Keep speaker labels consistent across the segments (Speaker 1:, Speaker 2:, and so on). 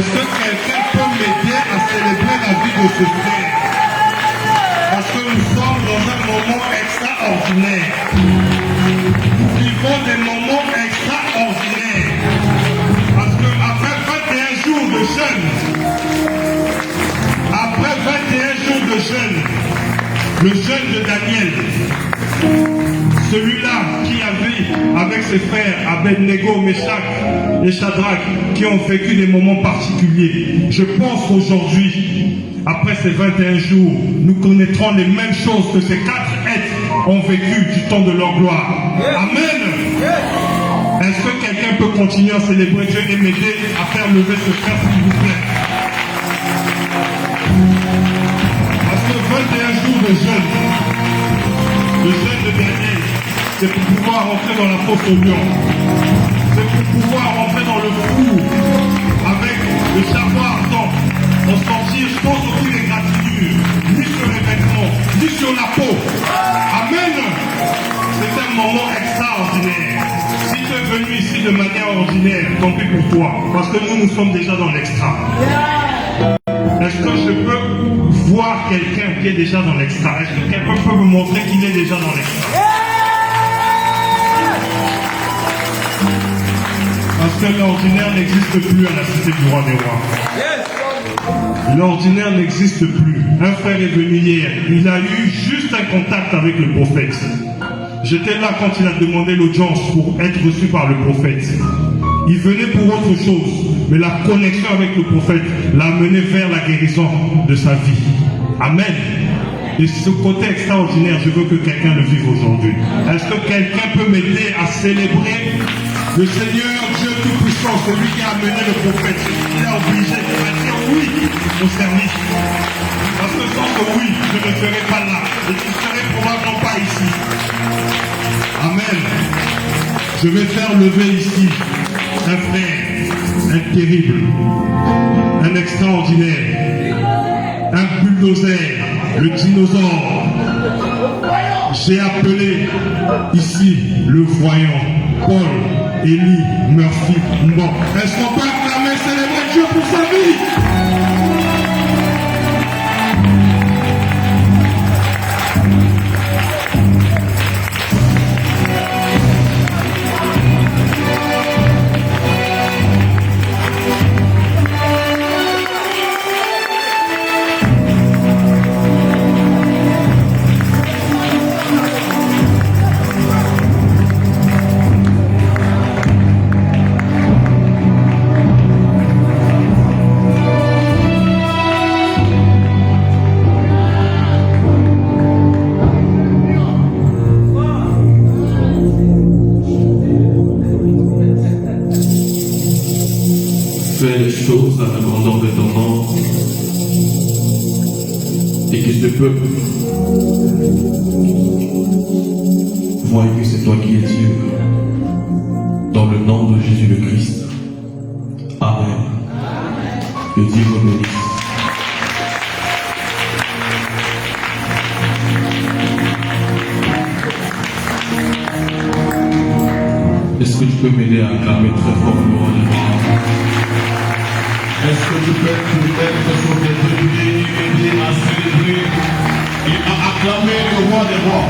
Speaker 1: Est-ce que quelqu'un peut m'aider à célébrer la vie de ce frère? Parce que nous sommes dans un moment extraordinaire. Nous vivons des moments extraordinaires. Parce qu'après 21 jours de jeûne, après 21 jours de jeûne, le jeûne de Daniel, celui-là qui avait avec ses frères Abednego, Meshach et Shadrach, qui ont vécu des moments particuliers. Je pense qu'aujourd'hui, après ces 21 jours, nous connaîtrons les mêmes choses que ces 4 êtres ont vécu du temps de leur gloire. Amen. Est-ce que quelqu'un peut continuer à célébrer Dieu et m'aider à faire lever ce frère, s'il vous plaît? Parce que 21 jours de jeûne, le jeûne de Daniel, c'est pour pouvoir rentrer dans la fosse au lion. C'est pour pouvoir rentrer dans le four avec le charbon ardent, en sortir sans aucune égratignure, ni sur les vêtements, ni sur la peau. Amen. C'est un moment extraordinaire. Si tu es venu ici de manière ordinaire, tant pis pour toi, parce que nous sommes déjà dans l'extra. Est-ce que je peux voir quelqu'un qui est déjà dans l'extra? Est-ce que quelqu'un peut me montrer qu'il est déjà dans l'extra? Parce que l'ordinaire n'existe plus à la cité du roi des rois. L'ordinaire n'existe plus. Un frère est venu hier. Il a eu juste un contact avec le prophète. J'étais là quand il a demandé l'audience pour être reçu par le prophète. Il venait pour autre chose. Mais la connexion avec le prophète l'a mené vers la guérison de sa vie. Amen. Et ce côté extraordinaire, je veux que quelqu'un le vive aujourd'hui. Est-ce que quelqu'un peut m'aider à célébrer le Seigneur Dieu Tout-Puissant, celui qui a amené le prophète? Il a obligé de dire oui au service. Parce que sans ce oui, je ne serai pas là. Et je ne serai probablement pas ici. Amen. Je vais faire lever ici un frère, un terrible, un extraordinaire, un bulldozer, le dinosaure. J'ai appelé ici le voyant, Paul Élie Murphy Mbon. Est-ce qu'on peut acclamer, célébrer Dieu pour sa vie?
Speaker 2: Fais les choses à la grandeur de ton nom et que ce peuple voie que c'est toi qui es Dieu. Dans le nom de Jésus le Christ. Amen. Que Dieu vous bénisse. Est-ce que tu peux m'aider à acclamer très fort le roi des rois? Est-ce que tu peux être sur tes deux pieds, m'aider à célébrer et à acclamer le roi des rois?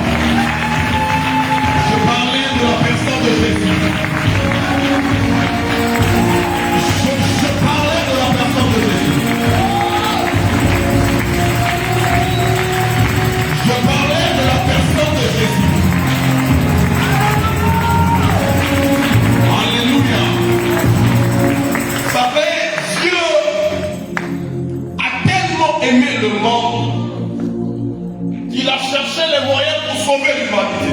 Speaker 2: Je parlais de la personne de Jésus. Je parlais de la personne de Jésus. Je parlais de la personne de Jésus. Alléluia. Ça fait Dieu a tellement aimé le monde qu'il a cherché les moyens pour sauver l'humanité.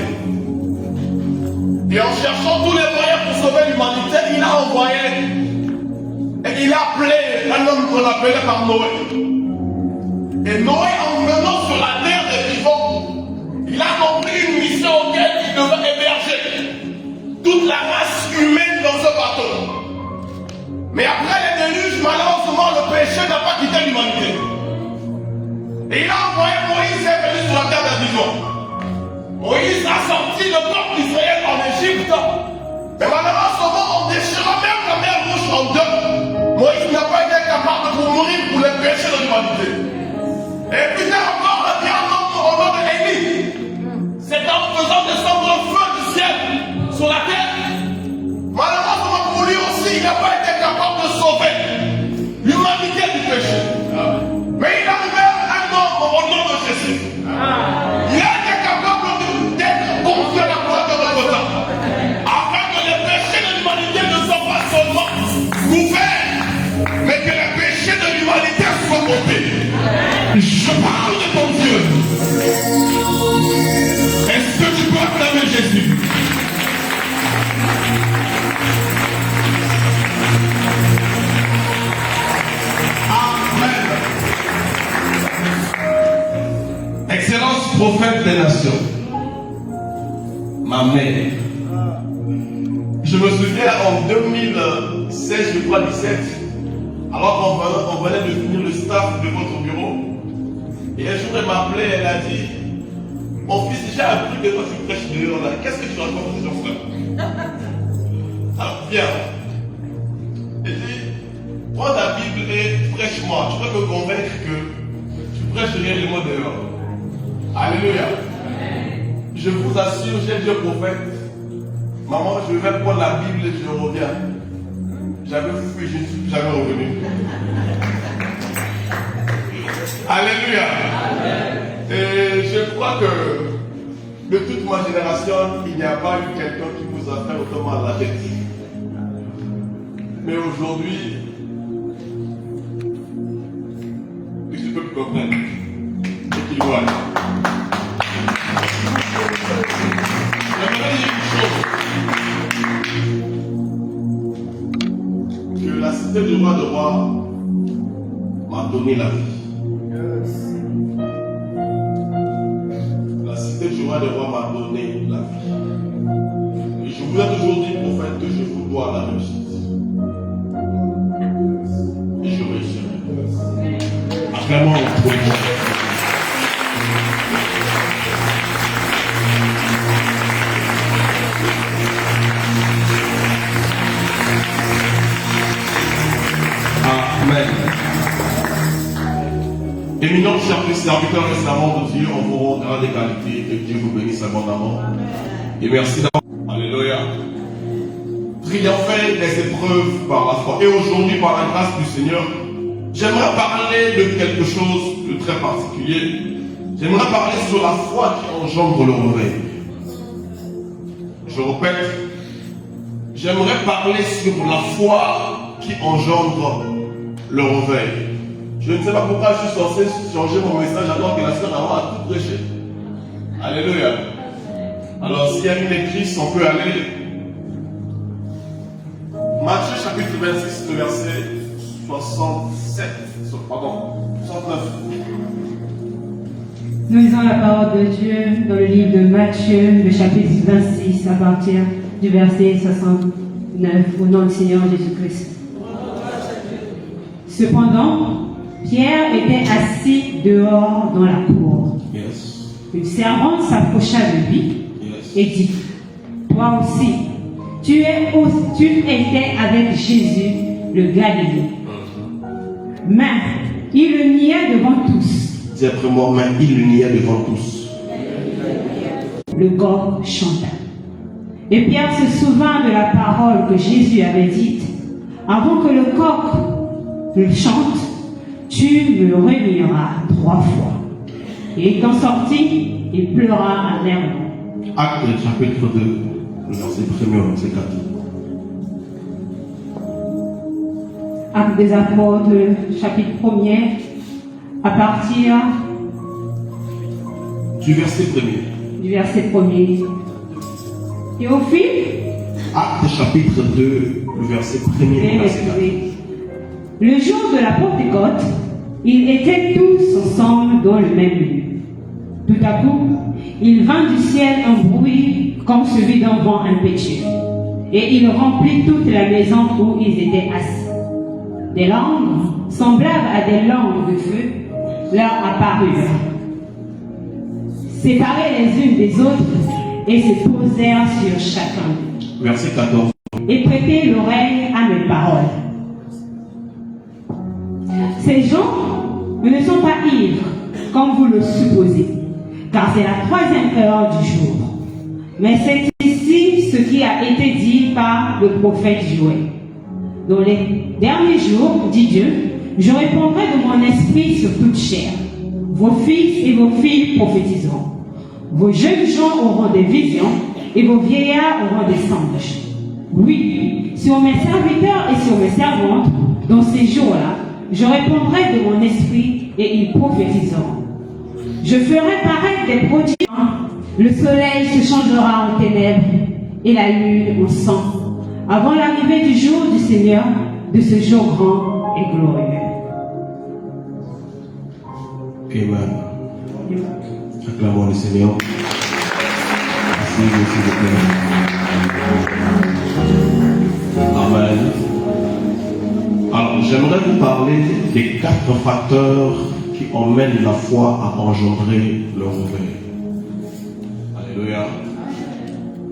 Speaker 2: Et en cherchant tous les moyens pour sauver l'humanité, il a envoyé et il a appelé un homme qu'on appelait par Noé. Et Noé, en venant sur la terre des vivants, il a compris une mission auquel il devait héberger toute la race humaine dans ce bateau. Mais après les déluges, malheureusement, le péché n'a pas quitté l'humanité. Et il a envoyé Moïse est venu sur la terre des vivants. Moïse a sorti le peuple d'Israël en Égypte. Mais malheureusement, en déchirant même la mer Rouge en deux, Moïse n'a pas été capable côté. Je parle de ton Dieu. Est-ce que tu peux acclamer Jésus? Amen. Excellence prophète des nations. Ma mère. Je me souviens en 2016, je crois 17, alors qu'on venait de finir le staff de votre bureau. Et un jour elle m'a appelé, elle a dit, mon fils, j'ai appris que toi tu prêches dehors là. Qu'est-ce que tu racontes aux gens frère? Alors viens. Elle dit, prends ta Bible et prêche-moi. Tu peux me convaincre que tu prêches réellement dehors. Alléluia. Je vous assure, j'ai Dieu prophète. Maman, je vais prendre la Bible et je reviens. J'avais fui, je ne suis plus jamais revenu. Alléluia. Et je crois que de toute ma génération, il n'y a pas eu quelqu'un qui vous a fait autant mal à la tête. Mais aujourd'hui, que ce peuple comprenne et qu'il voit. J'aimerais dire une chose. Que la cité du roi de roi m'a donné la vie. La cité du roi de roi m'a donné la vie. Et je vous ai toujours dit, prophète, que je vous dois la réussite. Et je réussirai. Acclamons pour moi. Amen. Éminent serviteur et servant de Dieu, en vous rend grande qualité, que Dieu vous bénisse abondamment. Et merci d'avoir. Alléluia. Triompher des épreuves par la foi. Et aujourd'hui, par la grâce du Seigneur, j'aimerais parler de quelque chose de très particulier. J'aimerais parler sur la foi qui engendre le réveil. Je répète, j'aimerais parler sur la foi qui engendre le réveil. Je ne sais pas pourquoi je suis censé changer mon message alors que la sœur Awa a tout prêché. Alléluia. Alors s'il y a une église, on peut aller. Matthieu chapitre 26, le verset 69.
Speaker 3: Nous lisons la parole de Dieu dans le livre de Matthieu, le chapitre 26, à partir du verset 69, au nom du Seigneur Jésus-Christ. Cependant, Pierre était assis dehors dans la cour.
Speaker 2: Yes.
Speaker 3: Une servante s'approcha de lui et dit, toi aussi, tu étais avec Jésus, le Galilée. Mais il le nia devant tous.
Speaker 2: Dis après moi, mais il le nia devant tous.
Speaker 3: Le coq chanta. Et Pierre se souvint de la parole que Jésus avait dite, avant que le coq le chante, tu me renieras 3 fois. Et étant sorti, il pleura amèrement.
Speaker 2: Acte chapitre 2, verset 1er, verset 4.
Speaker 3: Acte des Apôtres, chapitre 1er, à partir
Speaker 2: Du verset 1er.
Speaker 3: du verset 1er. Théophile,
Speaker 2: Acte chapitre 2, le verset 1er, verset 4.
Speaker 3: le jour de la Pentecôte, ils étaient tous ensemble dans le même lieu. Tout à coup, il vint du ciel un bruit comme celui d'un vent impétueux, et il remplit toute la maison où ils étaient assis. Des langues, semblables à des langues de feu, leur apparurent, séparées les unes des autres, et se posèrent sur chacun.
Speaker 2: Verset 14.
Speaker 3: Et prêtez l'oreille à mes paroles. Ces gens ne sont pas ivres, comme vous le supposez, car c'est la 3e heure du jour. Mais c'est ici ce qui a été dit par le prophète Joël. Dans les derniers jours, dit Dieu, je répandrai de mon esprit sur toute chair. Vos fils et vos filles prophétiseront. Vos jeunes gens auront des visions et vos vieillards auront des songes. Oui, sur mes serviteurs et sur mes servantes, dans ces jours-là, je répondrai de mon esprit et ils prophétiseront. Je ferai paraître des prodiges. Le soleil se changera en ténèbres et la lune en sang, avant l'arrivée du jour du Seigneur, de ce jour grand et glorieux.
Speaker 2: Amen. Acclamons le Seigneur. Merci, s'il vous plaît. Amen. Alors, j'aimerais vous parler des 4 facteurs qui emmènent la foi à engendrer le réveil. Alléluia.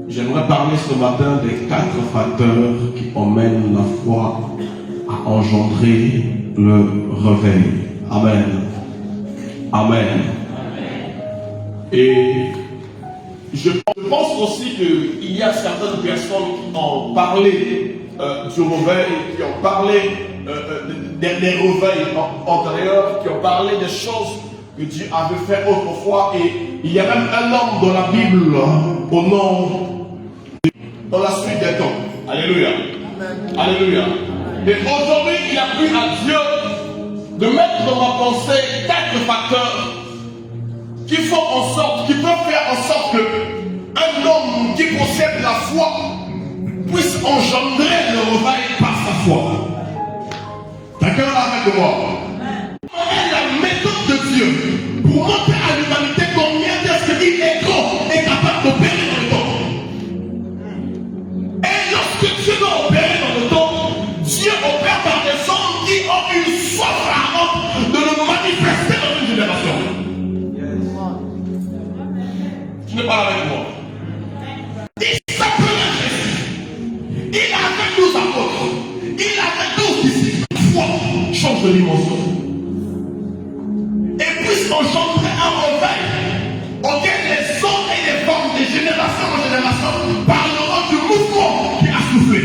Speaker 2: J'aimerais parler ce matin des 4 facteurs qui emmènent la foi à engendrer le réveil. Amen. Amen. Et je pense aussi qu'il y a certaines personnes qui ont parlé du réveil, qui ont parlé des réveils antérieurs, qui ont parlé des choses que Dieu avait fait autrefois. Et il y a même un homme dans la Bible au nom, dans la suite des temps. Alléluia. Alléluia. Et aujourd'hui, il a plu à Dieu de mettre dans ma pensée 4 facteurs qui font en sorte, qui peuvent faire en sorte que un homme qui possède la foi puisse engendrer le réveil par sa foi. Quelqu'un là avec moi? Quelle est la méthode de Dieu pour montrer à l'humanité combien est-ce qu'il est grand et capable d'opérer dans le temps? Et lorsque Dieu doit opérer dans le temps, Dieu opère par des hommes qui ont une soif ardente de le manifester dans une génération. Tu n'es pas là avec moi. Il s'appelait Jésus. Il avait 12 apôtres. Il avait 12 disciples. La foi change de dimension. Et puisse engendrer un réveil auquel les hommes et les femmes de génération en génération parleront du mouvement qui a soufflé.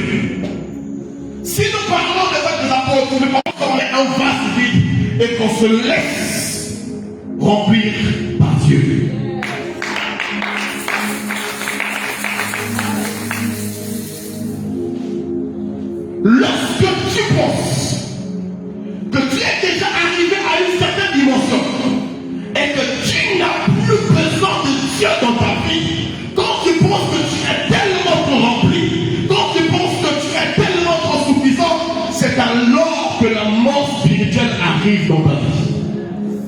Speaker 2: Si nous parlons des actes des apôtres, nous pensons qu'on est un vase vide et qu'on se laisse remplir par Dieu. Lorsque tu penses que tu es déjà arrivé à une certaine dimension et que tu n'as plus besoin de Dieu dans ta vie, quand tu penses que tu es tellement trop rempli, quand tu penses que tu es tellement trop suffisant, c'est alors que la mort spirituelle arrive dans ta vie.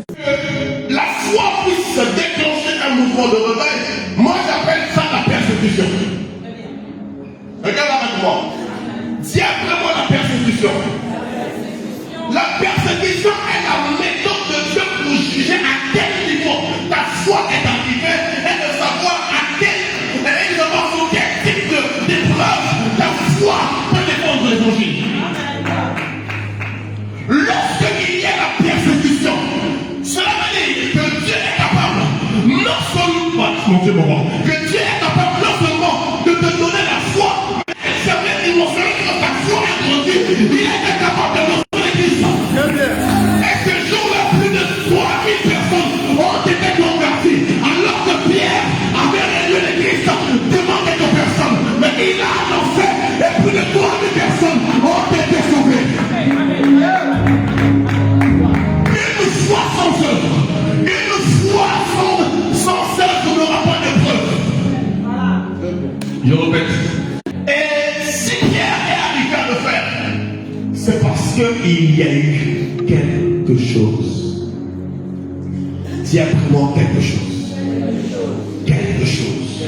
Speaker 2: Que la foi puisse se déclencher un mouvement de réveil, moi j'appelle ça la persécution. Regarde avec moi. Dis après moi la persécution. La persécution est la méthode de Dieu pour juger à quel niveau ta foi est arrivée et de savoir sur quel type d'épreuve ta foi peut défendre l'évangile. Lorsqu'il y a la persécution, cela veut dire que Dieu est capable, non seulement, mon Dieu, mon roi, que Dieu est capable non seulement de te donner la foi, mais certaines dimensions que ta foi a grandi, il est capable de lancer l'église. Et ce jour-là, plus de 3000 personnes ont été converties, alors que Pierre avait réduit l'église devant quelques personnes. Mais il a annoncé et plus de 3000 personnes ont été sauvées. Une foi sans œuvre, une foi sans œuvre n'aura pas de preuve. Je répète. Et si Pierre est arrivé à le faire, c'est parce qu'il y a eu quelque chose. Dis après moi quelque chose. Quelque chose.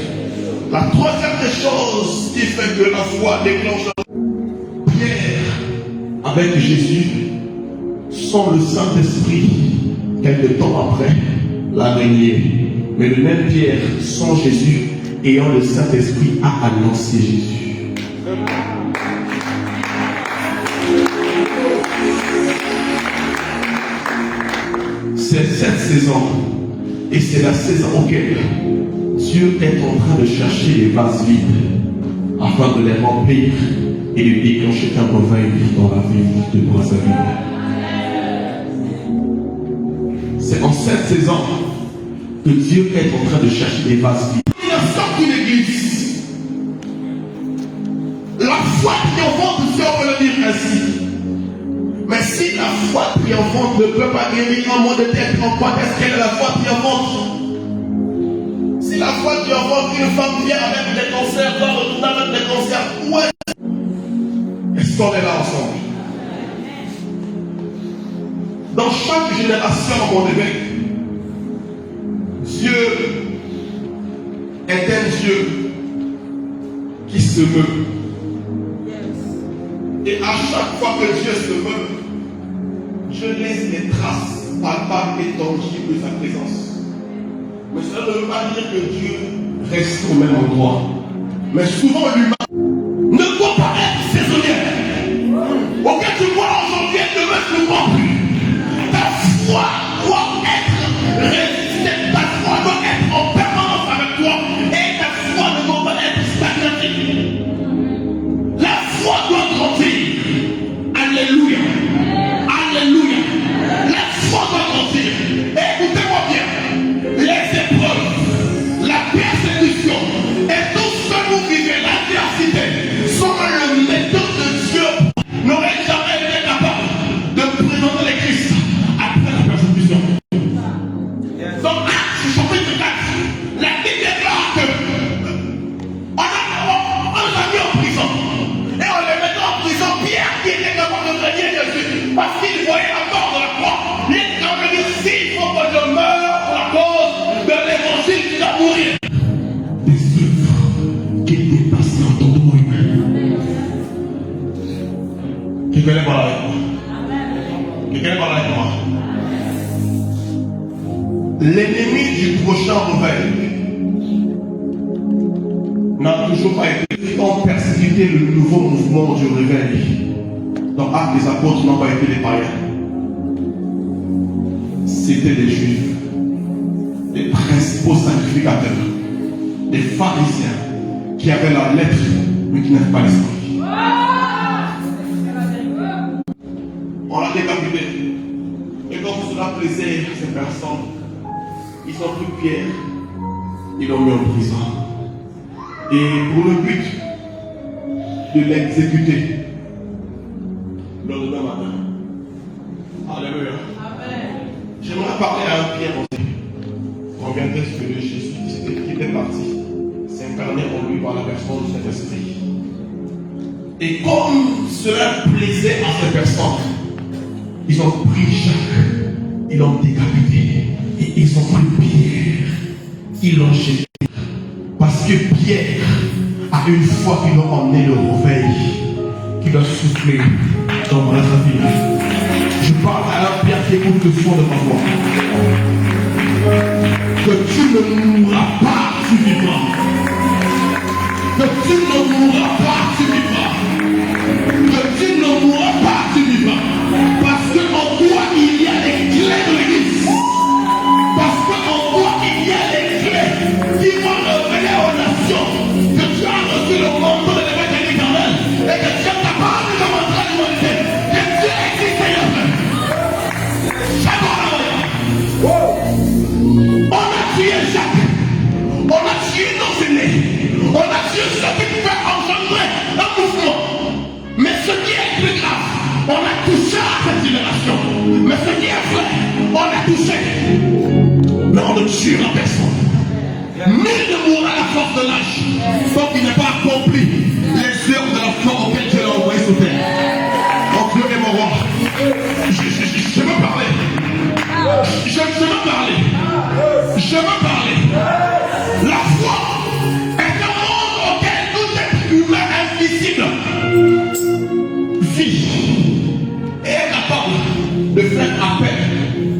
Speaker 2: La troisième des choses qui fait que la foi déclenche Pierre avec Jésus sans le Saint-Esprit quelque temps après l'a régné. Mais le même Pierre sans Jésus ayant le Saint-Esprit a annoncé Jésus. C'est cette saison et c'est la saison auquel Dieu est en train de chercher les vases vides afin de les remplir et de déclencher un réveil dans la vie de nos amis. C'est en cette saison que Dieu est en train de chercher des vases vides. Il sort d'une église. La foi triomphante, si on peut le dire ainsi. Mais si Si la foi triomphante ne peut pas guérir un mot de tête, en quoi est-ce qu'elle est la foi triomphante? Si la foi triomphante, une femme vient avec des cancers, doit retourner avec des cancers, où est-ce qu'on est là ensemble? Dans chaque génération, mon évêque, Dieu est un Dieu qui se meut. Et à chaque fois que Dieu se meut, Dieu laisse les traces palpables et tangibles de sa présence. Mais cela ne veut pas dire que Dieu reste au même endroit. Mais souvent l'humain ne doit pas être saisonnier. Auquel tu vois aujourd'hui et demain tu ne vois plus. Ta foi doit être résistante. Ta foi doit être en permanence avec toi. Et ta foi ne doit pas être stagnative. La foi doit grandir. Alléluia. Alléluia. La foi doit grandir. Écoutez-moi bien. Les épreuves, la persécution et tout ce que vous vivez, l'adversité, sont le méthode de Dieu n'aurait jamais été capable de présenter les Christ après la persécution. Donc, Actes chapitre 4, la Bible déclare que on les a mis en prison. Et on les mettait en prison. Pierre, qui était capable de régner Jésus, parce qu'il voyait la mort de la croix, il était capable de dire s'il faut que je meure pour la cause de l'évangile qui va mourir. Des œuvres qui dépassent l'entendement humain. Quelqu'un est pas là avec moi. Quelqu'un est pas là avec moi. L'ennemi du prochain réveil n'a toujours pas été en persécuté le nouveau mouvement du réveil. Dans Actes des Apôtres n'ont pas été des païens. C'était des Juifs, des principaux sacrificateurs, des pharisiens qui avaient la lettre mais qui n'avaient pas l'esprit. On l'a décapité. Et comme cela plaisait à ces personnes, ils ont pris Pierre, ils l'ont mis en prison. Et pour le but de l'exécuter le lendemain matin. Alléluia. J'aimerais parler à un Pierre aussi. Combien d'est-ce que Jésus qui était parti s'incarner en lui par la personne de cet esprit. Et comme cela plaisait à ces personnes, ils ont pris Jacques, ils l'ont décapité. Et ils ont pris Pierre, ils l'ont jeté. Parce que Pierre a une fois qu'ils l'ont emmené le réveil, qu'il a soufflé dans la vie. Je parle à un Pierre qui écoute le son de ma voix. Que tu ne mourras pas, tu vivras. Que tu ne mourras pas, tu vivras. Que tu ne mourras pas, tu vivras. Parce qu'en toi, il y a les clés de l'église. Parce qu'en toi, il y a les clés qui vont révéler aux nations que tu as reçu le manteau de l'évêque éternel et que tu es capable de montrer à l'humanité que Dieu existe ailleurs. On a tué Jacques, on a tué nos aînés, on a tué ceux qui pouvaient engendrer un mouvement. Mais ce qui est plus grave, on a touché à cette génération. Mais ce qui est vrai, on a touché. Mais on ne tuera personne. Nul ne mourra à la force de l'âge, tant qu'il n'a pas accompli les heures de la foi auxquelles Dieu l'a envoyé sur terre. Donc Dieu est mon roi. Je veux parler. Je veux parler. Je veux parler. La foi est un monde auquel tout être humain invisible vit et est capable de faire appel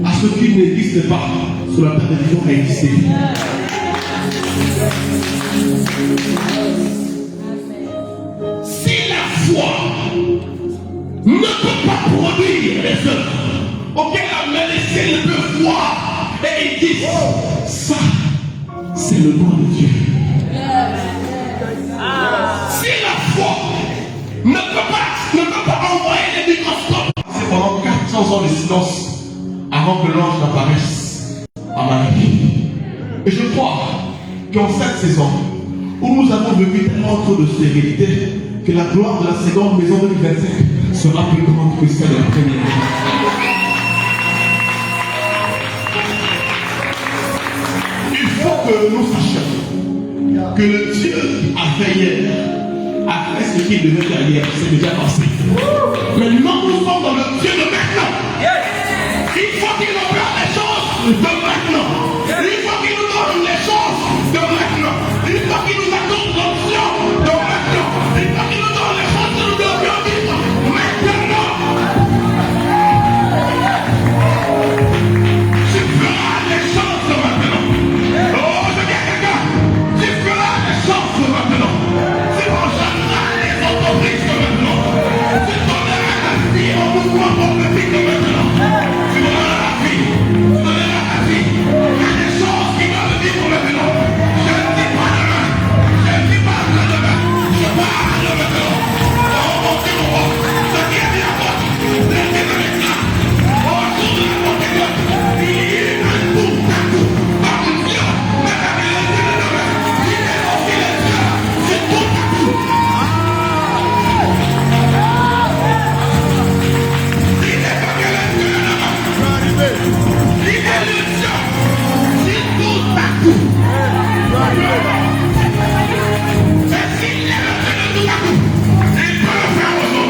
Speaker 2: à ce qui n'existe pas sur la terre des vivants à exister. Si la foi ne peut pas produire les œuvres auxquelles la médecine peut voir et ils disent ça, c'est le nom de Dieu. Si la foi ne peut pas envoyer les microscopes, c'est pendant 400 ans de silence avant que l'ange n'apparaisse à Marie. Et je crois qu'en cette saison où nous avons vécu tellement trop de stérilité, que la gloire de la seconde maison 2025 sera plus grande que celle de la première. Il faut que nous sachions que le Dieu a fait hier, a fait ce qu'il devait faire hier, c'est déjà passé. Maintenant, nous sommes dans le Dieu de maintenant. Il faut qu'il nous donne les choses de maintenant. Il faut qu'il nous donne les choses de maintenant. Il faut qu'il nous accorde l'option de maintenant. Il faut qu'il nous donne les choses que nous devions vivre maintenant. Tu feras les choses de maintenant. Oh, je dis à quelqu'un, tu feras les choses de maintenant. Tu rejoindras les entreprises de maintenant. Tu donneras la vie au mouvement prophétique de maintenant. Tu donneras la vie. Tu donneras la vie. Il y a des choses qui doivent vivre maintenant. Je ne dis pas demain. Je ne dis pas demain. Je parle maintenant. Oh mon Dieu, mon roi. Ce qui est bien moi. Laissez-le maintenant. Autour de la porte de Dieu. Il y a un tout à tout. Par une Dieu. Mais la vérité de demain. Il est aussi le Dieu. C'est tout à tout. Il n'est pas que le Dieu de demain. Il est le Dieu. C'est tout à tout. Et s'il est le Dieu de tout à tout, il peut le faire aujourd'hui.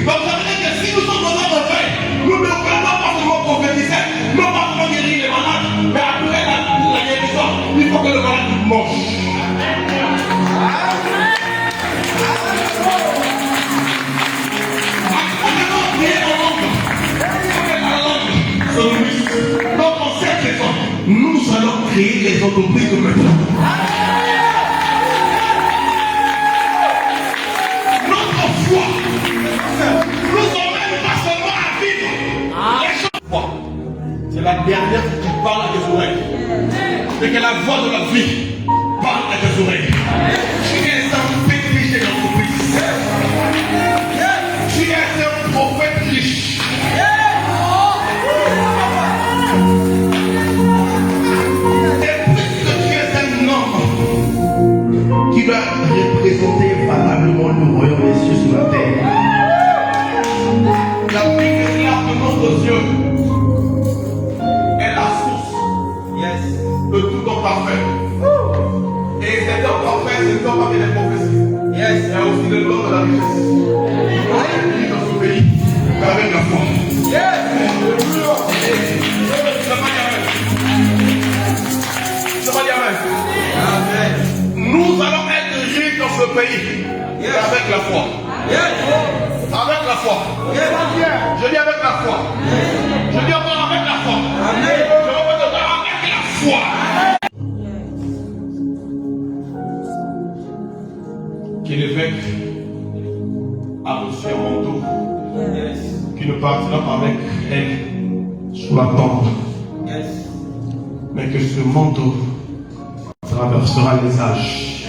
Speaker 2: Donc ça veut dire que si nous sommes dans notre paix, nous ne devons pas seulement prophétiser, non pas seulement guérir les malades, mais après la guérison, il faut que le malade mange. Donc en cette saison, nous allons créer les entreprises de maintenant. C'est la dernière qui parle à tes oreilles. Et que la voix de la vie parle à tes oreilles. Tu es un péché d'entreprise. Tu es un prophète riche. Et puisque tu es un homme qui va représenter valablement le royaume des cieux sur la terre, la Bible déclare que notre Dieu est la source de tout homme parfait. Et cet homme parfait, c'est l'homme avec les prophéties. Il y a aussi le don de la richesse. Il vit dans ce pays, mais avec la foi. Nous allons être riches dans ce pays, avec la foi. Avec la foi. Je dis avec la foi. Je dis encore avec la foi. Je répète encore avec la foi. Que l'évêque a reçu un manteau qui ne partira pas avec elle sous la tente, mais que ce manteau traversera les âges,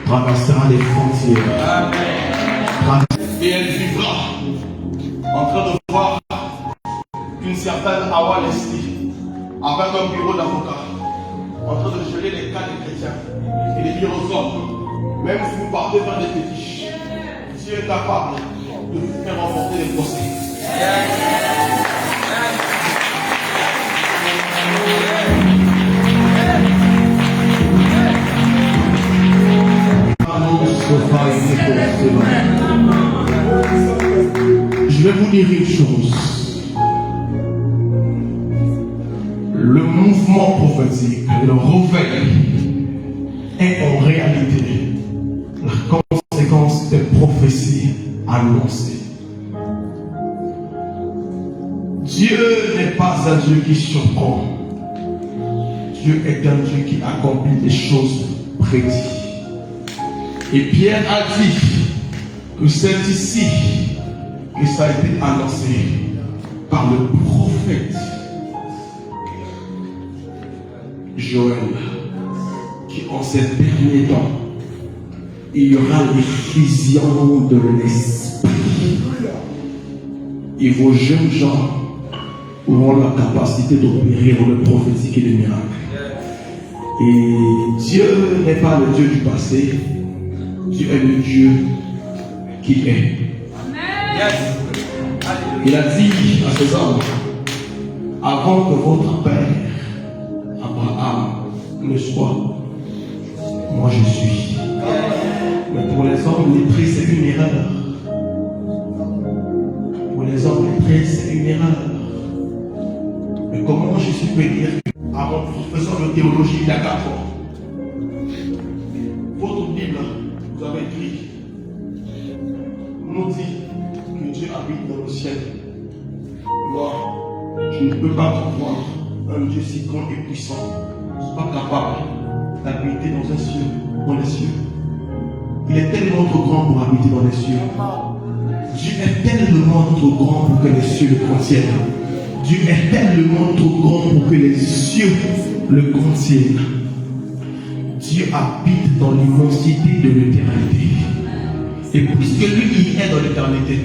Speaker 2: traversera les frontières. Et elle vivra en train de voir une certaine Awa Leslie avec un bureau d'avocat en train de geler les cas des chrétiens et de dire aux hommes, même si vous partez vers des fétiches, Dieu est capable de vous faire remporter les procès. Je vais vous dire une chose. Le mouvement prophétique, le réveil est en réalité la conséquence des prophéties annoncées. Dieu n'est pas un Dieu qui surprend. Dieu est un Dieu qui accomplit des choses prédites. Et Pierre a dit que c'est ici que ça a été annoncé par le prophète Joël, qui en ces derniers temps, il y aura l'effusion de l'esprit. Et vos jeunes gens auront la capacité d'opérer dans le prophétique et le miracle. Et Dieu n'est pas le Dieu du passé, Dieu est le Dieu qui est. Il a dit à ses hommes, avant que votre père Abraham ne soit, moi je suis. Mais pour les hommes lettrés, c'est une erreur. Pour les hommes lettrés, c'est une erreur. Mais comment Jésus peut dire à mon professeur de théologie il y a 4 ans, votre Bible, vous avez écrit, nous dit que Dieu habite dans le ciel. Moi, je ne peux pas comprendre un Dieu si grand et puissant. Je ne suis pas capable d'habiter dans un ciel, dans les cieux. Il est tellement trop grand pour habiter dans les cieux. Dieu est tellement trop grand pour que les cieux le contiennent. Dieu est tellement trop grand pour que les cieux le contiennent. Dieu habite dans l'immensité de l'éternité. Et puisque lui, il est dans l'éternité,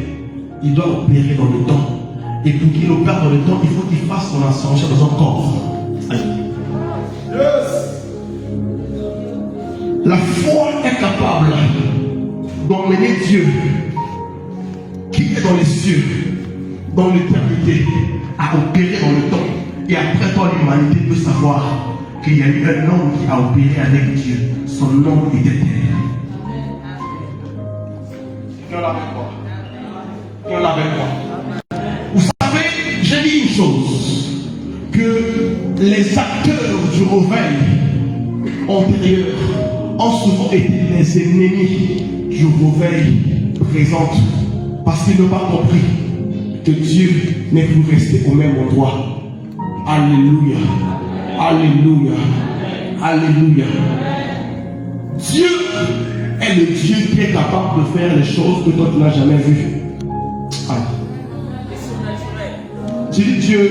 Speaker 2: il doit opérer dans le temps. Et pour qu'il opère dans le temps, il faut qu'il fasse son ascension dans un corps. La foi est capable d'emmener Dieu, qui est dans les cieux, dans l'éternité, à opérer dans le temps. Et après toi, l'humanité peut savoir qu'il y a eu un homme qui a opéré avec Dieu. Son nom est éternel. Quelqu'un l'avait quoi? Quelqu'un l'avait quoi? Vous savez, j'ai dit une chose, que les acteurs du réveil antérieur ont souvent été les ennemis du réveil présent, parce qu'ils n'ont pas compris que Dieu n'est plus resté au même endroit. Alléluia, alléluia, alléluia. Dieu est le Dieu qui est capable de faire les choses que toi tu n'as jamais vues. Dieu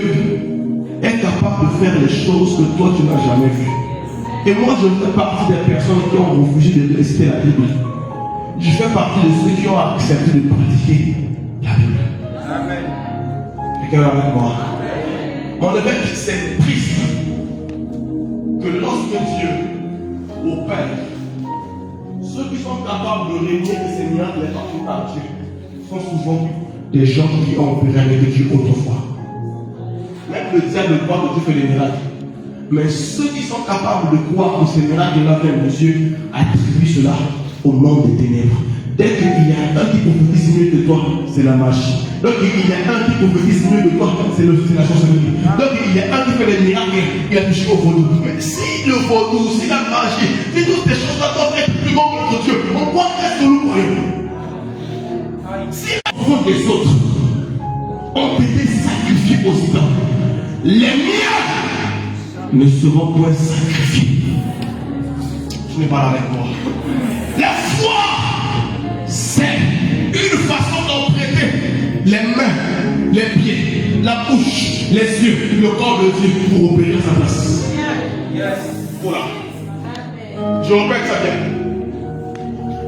Speaker 2: est capable de faire les choses que toi tu n'as jamais vues. Et moi je fais partie des personnes qui ont refusé de réciter la Bible. Je fais partie de ceux qui ont accepté de pratiquer la Bible. Amen. Quelqu'un avec moi? En effet, c'est triste que lorsque Dieu opère, ceux qui sont capables de régner de ces miracles les par Dieu sont souvent des gens qui ont opéré avec Dieu autrefois. Même le diable croit que Dieu fait des miracles. Mais ceux qui sont capables de croire que ces miracles-là viennent de Dieu attribuent cela au monde des ténèbres. Dès qu'il y a un qui prophétise mieux de toi, c'est la magie. Donc il y a un qui prophétise mieux de toi, c'est la sorcellerie. Donc il y a un qui fait des miracles, il a touché au vaudou. Mais si le vaudou, si la magie, si toutes ces choses-là doivent être plus grandes que Dieu, on croit qu'est-ce que nous croyons? Si la foi des autres ont été sacrifiés aux idoles, les miens ne seront point sacrifiés. Je n'ai pas là avec moi. La foi, c'est une façon d'emprunter les mains, les pieds, la bouche, les yeux, le corps de Dieu pour opérer sa place. Voilà. Je répète ça bien.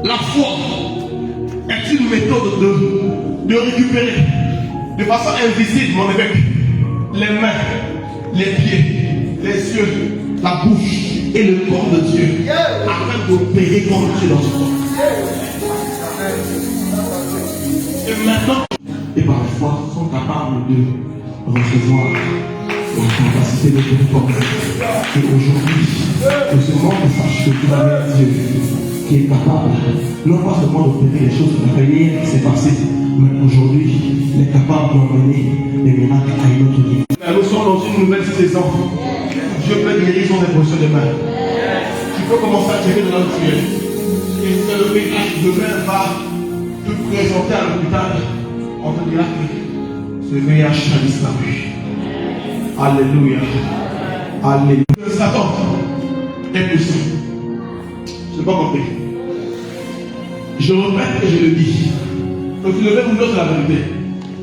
Speaker 2: La foi est une méthode de récupérer de façon invisible, mon évêque, les mains, les pieds, les yeux, la bouche et le corps de Dieu afin d'opérer comme Dieu dans son corps. Et maintenant, et par la foi, sont capables de recevoir la capacité de performer. Et aujourd'hui, que ce monde sache que tu as un Dieu qui est capable, non pas seulement d'opérer les choses que la veille s'est passé, mais aujourd'hui, il est capable d'emmener les miracles à une autre vie. Nous sommes dans une nouvelle saison. Dieu peut guérir son impression de main. Tu peux commencer à tirer de l'autre ciel. Et le PH demain va te présenter à l'hôpital. On te dira que ce le VIH a disparu. Alléluia. Alléluia. Satan est puissant. Je n'ai pas compris. Je répète et je le dis. Donc il devait vous dire la vérité.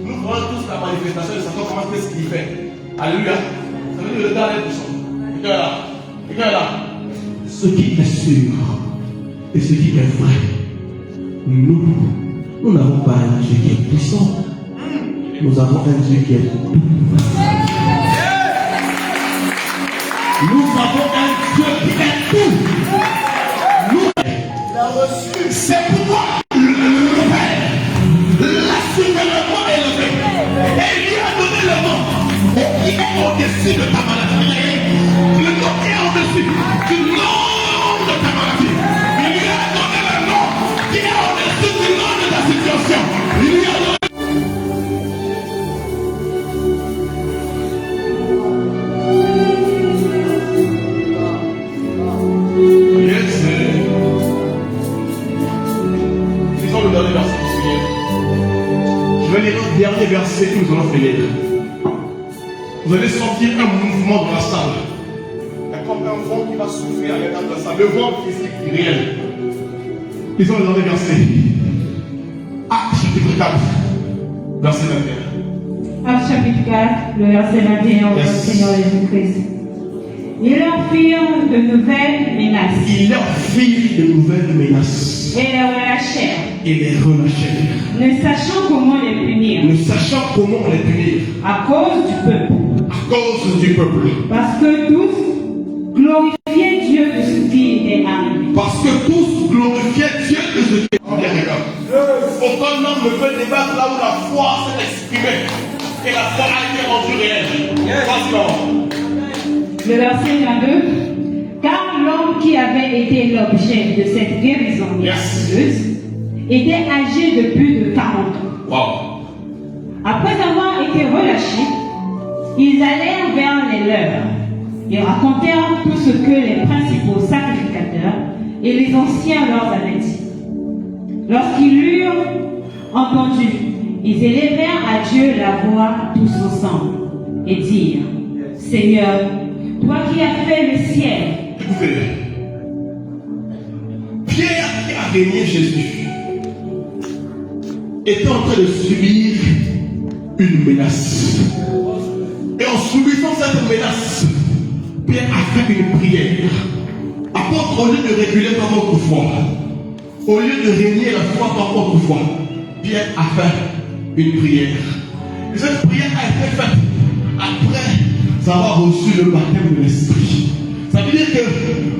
Speaker 2: Nous voyons tous la manifestation de Satan, comment est-ce qu'il fait. Alléluia. Ça veut dire que le gars est puissant. Et là. Et là. Ce qui est sûr et ce qui est vrai, nous n'avons pas un Dieu qui est puissant. Nous avons un Dieu qui est tout. Nous avons un Dieu qui est tout. C'est pourquoi le Père l'a supérieurement élevé. Et il lui a donné le nom qui est au-dessus de ta maladie. Le nom qui est au-dessus du nom de ta maladie. Il lui a donné le nom qui est au-dessus du nom de ta situation. Il lui a donné. Je vais lire un dernier verset que nous allons finir. Vous allez sentir un mouvement dans la salle. Il y a comme un vent qui va souffler à l'intérieur de la salle. Le vent physique réel. Ils ont le dernier verset. Acte chapitre 4, verset 21.
Speaker 3: Acte chapitre 4, le verset 21 au Seigneur Jésus-Christ. Ils leur firent de nouvelles menaces.
Speaker 2: Ils leur firent de nouvelles menaces.
Speaker 3: Et les relâchèrent.
Speaker 2: Et les relâchèrent.
Speaker 3: Ne sachant comment les punir.
Speaker 2: Ne sachant comment les punir.
Speaker 3: À cause du peuple.
Speaker 2: À cause du peuple.
Speaker 3: Parce que tous glorifiaient Dieu de ce qui était arrivé.
Speaker 2: Parce que tous glorifiaient Dieu de ce qui était arrivé. Aucun homme ne peut débattre là où la foi s'est exprimée. Et la foi a été rendue réelle.
Speaker 3: Le verset 22. Car l'homme qui avait été l'objet de cette guérison miraculeuse était âgé de plus de 40 ans.
Speaker 2: Wow.
Speaker 3: Après avoir été relâchés, ils allèrent vers les leurs. Ils racontèrent tout ce que les principaux sacrificateurs et les anciens leur avaient dit. Lorsqu'ils l'eurent entendu, ils élevèrent à Dieu la voix tous ensemble et dirent: Seigneur, toi qui as fait le ciel.
Speaker 2: Écoutez, Pierre qui a régné Jésus était en train de subir une menace. Et en subissant cette menace, Pierre a fait une prière. Apôtre, au lieu de réguler comme autrefois, au lieu de régner la foi comme autrefois, Pierre a fait une prière. Et cette prière a été faite après avoir reçu le baptême de l'Esprit. Ça veut dire que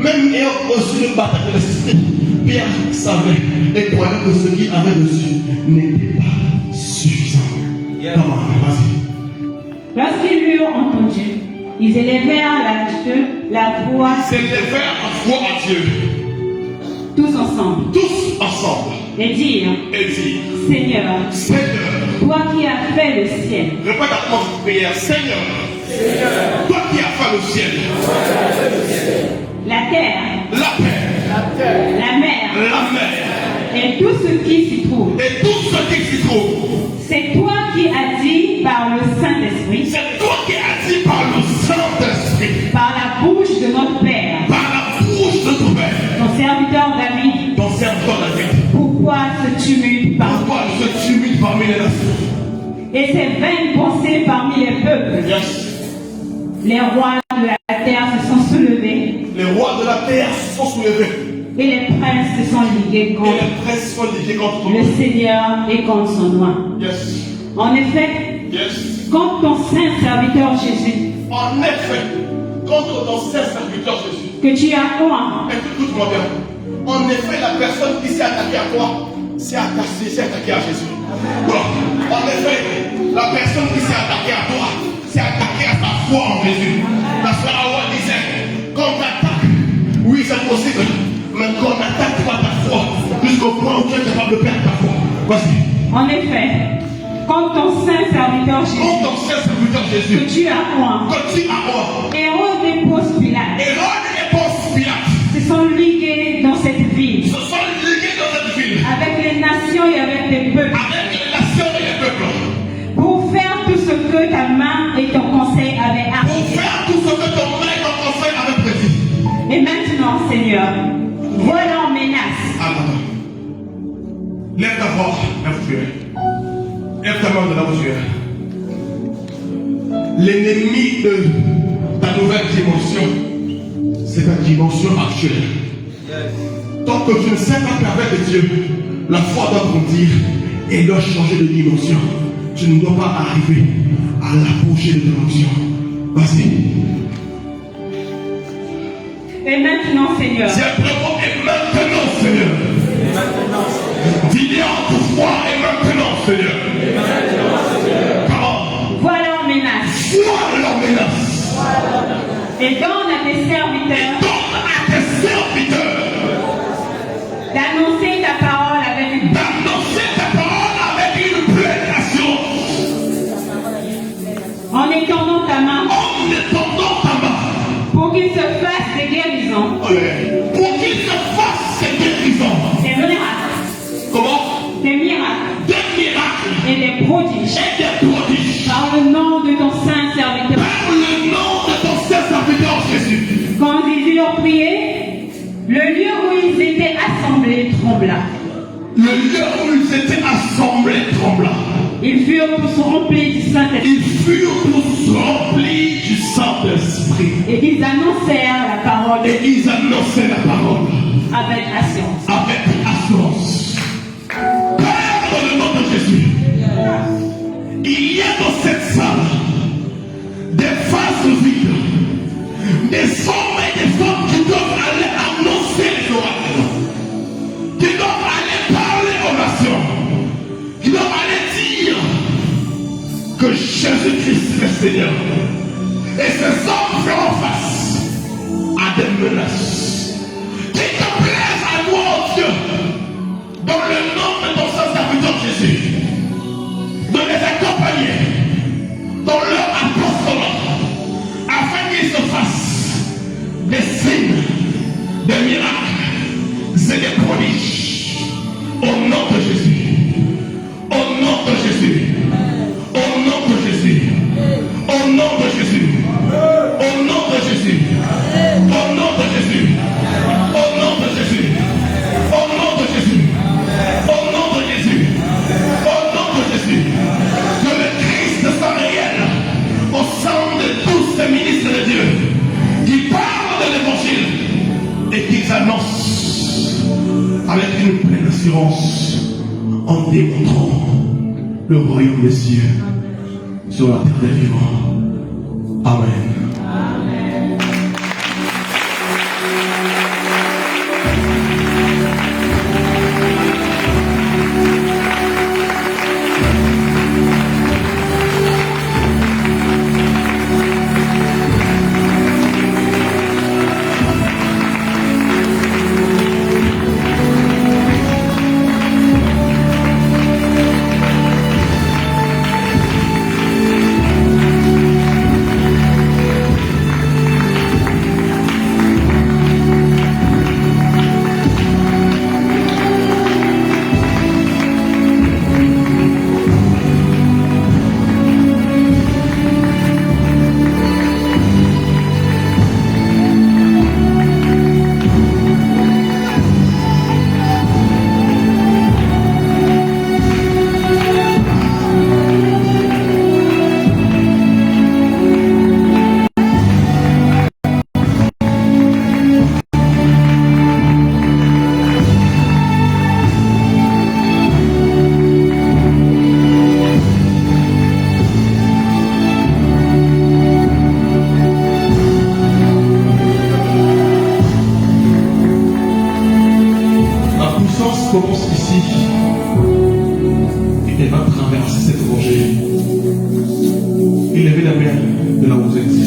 Speaker 2: même ayant reçu le baptême de l'Esprit, Pierre savait et croyait que ce qu'il avait reçu n'était pas suffisant. Comment? Vas-y.
Speaker 3: Lorsqu'ils l'eurent entendu, ils élevèrent à Dieu la voix.
Speaker 2: Ils élevèrent la voix à Dieu.
Speaker 3: Tous ensemble.
Speaker 2: Tous ensemble.
Speaker 3: Et dire: Seigneur, toi qui as fait le ciel.
Speaker 2: Répète à moi cette prière. Seigneur, toi qui as fait le ciel,
Speaker 3: la terre, la mer, et tout ce qui s'y trouve. C'est toi qui as dit par le Saint-Esprit. Par la bouche de notre Père. Ton serviteur David. Pourquoi ce tumulte parmi les nations? Et ces vaines pensées parmi les peuples. Les rois de la terre se sont soulevés. Et les princes se sont ligués contre le Seigneur et contre son nom. En effet, contre ton saint serviteur Jésus. Que tu as oint.
Speaker 2: Écoute-moi bien. En effet, la personne qui s'est attaquée à toi s'est attaquée à Jésus. Bon. En effet, la personne qui s'est attaquée à toi s'est attaquée à ta foi en Jésus. La sœur Awa disait: quand t'attaques, oui c'est possible, mais quand t'attaques pas ta foi, jusqu'au point où tu es capable de perdre ta foi. Vas-y.
Speaker 3: En effet, quand ton saint serviteur Jésus, que tu as oint, Hérode et Ponce Pilate se sont ligués dans cette ville. Avec les nations et avec les peuples. Pour faire tout ce
Speaker 2: tu es. Lève ta main de là où tu es. L'ennemi de ta nouvelle dimension, c'est ta dimension actuelle. Tant que tu ne sais pas qu'avec Dieu, la foi doit grandir et doit changer de dimension. Tu ne dois pas arriver à l'apogée de dimension. Vas-y.
Speaker 3: Et maintenant, Seigneur.
Speaker 2: C'est vraiment et maintenant, Seigneur. Dis-le en toute foi et maintenant, Seigneur. Comment?
Speaker 3: Voilà en menace.
Speaker 2: Vois leur menace.
Speaker 3: Et donne à tes serviteurs
Speaker 2: Donne à tes serviteurs
Speaker 3: d'annoncer ta parole avec une
Speaker 2: pleine assurance.
Speaker 3: En étendant ta main pour qu'il se fasse des guérisons.
Speaker 2: Pour qu'il se fasse ces guérisons.
Speaker 3: Des miracles.
Speaker 2: Comment?
Speaker 3: Des miracles.
Speaker 2: Des miracles.
Speaker 3: Et des prodiges.
Speaker 2: Et des prodiges.
Speaker 3: Par le nom de ton saint serviteur.
Speaker 2: Par le nom de ton saint serviteur Jésus.
Speaker 3: Quand ils eurent prié, le lieu où ils étaient assemblés trembla.
Speaker 2: Le lieu où ils étaient assemblés trembla.
Speaker 3: Ils furent tous remplis du Saint-Esprit.
Speaker 2: Ils furent tous remplis du Saint-Esprit.
Speaker 3: Et ils annoncèrent la parole.
Speaker 2: Et ils annonçaient la parole.
Speaker 3: Avec assurance.
Speaker 2: Avec assurance. Père, dans le nom de Jésus, il y a dans cette salle des vases vides, des hommes et des femmes qui doivent aller annoncer les oracles, qui doivent aller parler aux nations, qui doivent aller dire que Jésus-Christ est le Seigneur. Et ces hommes feront face à des menaces. Qu'il te plaise à toi, oh Dieu, dans le nom de ton saint serviteur Jésus, de les accompagner dans leur apostolat, afin qu'ils se fassent des signes, des miracles et des prodiges. Au nom de Jésus. Au nom de Jésus. Au nom de Jésus. Au nom de Jésus. Au nom de Jésus. Au nom de Jésus. Au nom de Jésus. Au nom de Jésus. Au nom de Jésus. Au nom de Jésus. Que le Christ soit réel au sein de tous ces ministres de Dieu qui parlent de l'évangile et qui annoncent avec une pleine assurance en démontrant le royaume des cieux sur la terre des vivants. Amen. Commence ici et elle va traverser cette rangée. Élevez la main de là où vous êtes.